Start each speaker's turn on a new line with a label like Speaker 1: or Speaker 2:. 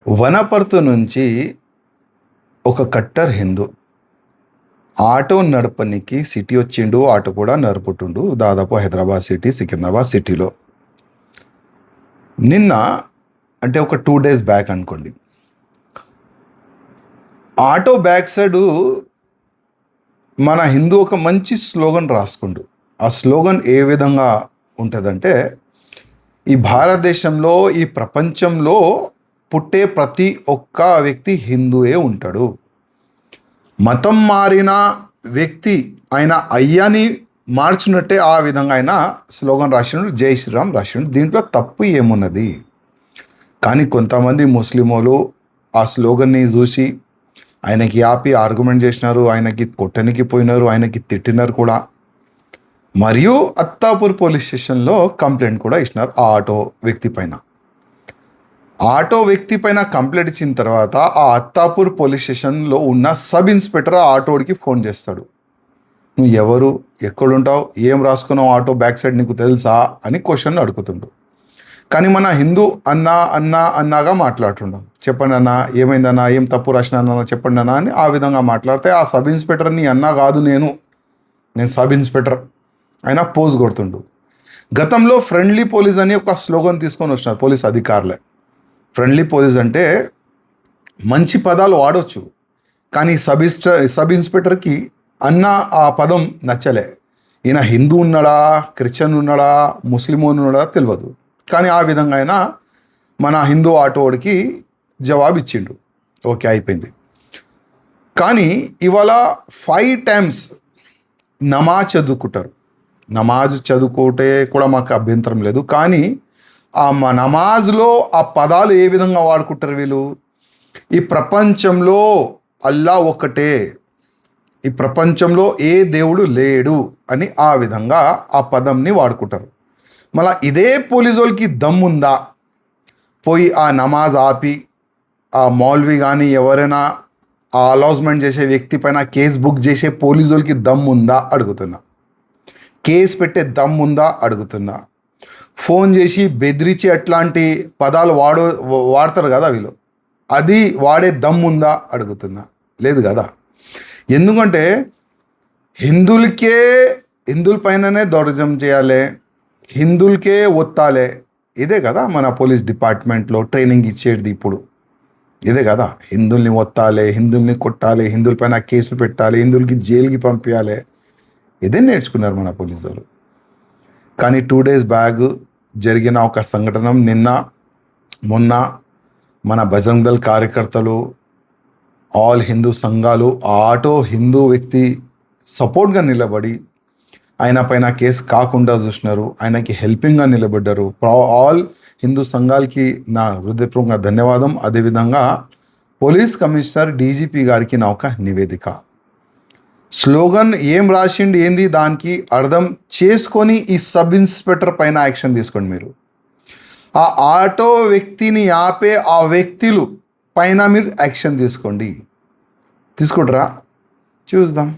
Speaker 1: వనపర్తి నుంచి ఒక cutter Hindu auto నడపనికి city వచ్చిండు. ఆటో కూడా నడుపుతుండు. దాదాపు హైదరాబాద్ సిటీ, సికింద్రాబాద్ సిటీలో. నిన్న అంటే ఒక 2 days బ్యాక్ అనుకోండి, ఆటో బ్యాక్ సైడు మన హిందూ ఒక మంచి స్లోగన్ రాసుకుండు. ఆ స్లోగన్ ఏ విధంగా ఉంటుందంటే, ఈ భారతదేశంలో, ఈ ప్రపంచంలో పుట్టే ప్రతి ఒక్క వ్యక్తి హిందువే ఉంటాడు. మతం మారిన వ్యక్తి ఆయన అయ్యాని మార్చినట్టే ఆ విధంగా ఆయన స్లోగన్ రాసిండు, జై శ్రీరామ్ రాసిండు. దీంట్లో తప్పు ఏమున్నది? కానీ కొంతమంది ముస్లింలు ఆ స్లోగన్ని చూసి ఆయనకి ఆపి ఆర్గ్యుమెంట్ చేసినారు, ఆయనకి కొట్టనికి పోయినారు, ఆయనకి తిట్టినారు కూడా. మరియు అత్తాపూర్ పోలీస్ స్టేషన్లో కంప్లైంట్ కూడా ఇచ్చినారు ఆ ఆటో వ్యక్తి పైన. ఆటో వ్యక్తి పైన కంప్లైంట్ ఇచ్చిన తర్వాత ఆ అత్తాపూర్ పోలీస్ స్టేషన్లో ఉన్న సబ్ ఇన్స్పెక్టర్ ఆ ఆటోడికి ఫోన్ చేస్తాడు. నువ్వు ఎవరు, ఎక్కడుంటావు, ఏం రాసుకున్నావు ఆటో బ్యాక్ సైడ్ నీకు తెలుసా అని క్వశ్చన్ అడుగుతుండు. కానీ మన హిందూ అన్నాగా మాట్లాడుతుండం. చెప్పండి అన్న, ఏమైందన్నా, ఏం తప్పు రాసినా చెప్పండి అన్న అని ఆ విధంగా మాట్లాడితే ఆ సబ్ ఇన్స్పెక్టర్ నీ అన్నా కాదు, నేను సబ్ ఇన్స్పెక్టర్ ఆయన పోజ్ కొడుతుండు. గతంలో ఫ్రెండ్లీ పోలీస్ అని ఒక స్లోగన్ తీసుకొని వచ్చినారు పోలీస్ అధికారులే. ఫ్రెండ్లీ పోలీస్ అంటే మంచి పదాలు వాడవచ్చు, కానీ సబ్ ఇన్స్పెక్టర్కి అన్న ఆ పదం నచ్చలే. ఈయన హిందూ ఉన్నాడా, క్రిస్టియన్ ఉన్నాడా, ముస్లిం ఉన్నాడా తెలియదు. కానీ ఆ విధంగా ఆయన మన హిందూ ఆటోడికి జవాబు ఇచ్చిండు. ఓకే, అయిపోయింది. కానీ ఇవాళ 5 times నమాజ్ చదువుకుంటారు. నమాజ్ చదువుకుంటే కూడా మాకు అభ్యంతరం లేదు. కానీ ఆ నమాజ్లో ఆ పదాలు ఏ విధంగా వాడుకుంటారు వీళ్ళు? ఈ ప్రపంచంలో అల్లా ఒక్కటే, ఈ ప్రపంచంలో ఏ దేవుడు లేడు అని ఆ విధంగా ఆ పదంని వాడుకుంటారు. మళ్ళీ ఇదే పోలీసు వాళ్ళకి దమ్ముందా పోయి ఆ నమాజ్ ఆపి ఆ మౌల్వి కానీ ఎవరైనా ఆ అలాజ్మెంట్ చేసే వ్యక్తి పైన కేసు బుక్ చేసే పోలీసు వాళ్ళకి దమ్ముందా అడుగుతున్నా. కేసు పెట్టే దమ్ముందా అడుగుతున్నా. ఫోన్ చేసి బెదిరించి అట్లాంటి పదాలు వాడతారు కదా వీళ్ళు, అది వాడే దమ్ముందా అడుగుతున్నా. లేదు కదా. ఎందుకంటే హిందువుల పైననే దౌర్జన్యం చేయాలి, హిందువులకే ఒత్తాలే. ఇదే కదా మన పోలీస్ డిపార్ట్మెంట్లో ట్రైనింగ్ ఇచ్చేది ఇప్పుడు. ఇదే కదా, హిందువుల్ని ఒత్తాలి, హిందువుల్ని కొట్టాలి, హిందువుల పైన కేసులు పెట్టాలి, హిందువులకి జైలుకి పంపించాలి. ఇదే నేర్చుకున్నారు మన పోలీసు వాళ్ళు. కానీ 2 days బ్యాక్ జరిగిన ఒక సంఘటన, మొన్న మన బజరంగ్ దళ్ కార్యకర్తలు, ఆల్ హిందూ సంఘాలు ఆ ఆటో హిందూ వ్యక్తి సపోర్ట్గా నిలబడి ఆయన పైన కేసు కాకుండా చూసినారు, ఆయనకి హెల్పింగ్గా నిలబడ్డారు. ఆల్ హిందూ సంఘాలకి నా హృదయపూర్వకంగా ధన్యవాదం. అదేవిధంగా పోలీస్ కమిషనర్ డీజీపీ గారికి నా ఒక నివేదిక. స్లోగన్ ఏం రాసిండి, ఏంది దానికి అర్థం చేసుకొని ఈ సబ్ ఇన్స్పెక్టర్ పైన యాక్షన్ తీసుకోండి. మీరు ఆ ఆటో వ్యక్తిని ఆపే ఆ వ్యక్తులు పైన మీరు యాక్షన్ తీసుకుంటారా? చూద్దాం.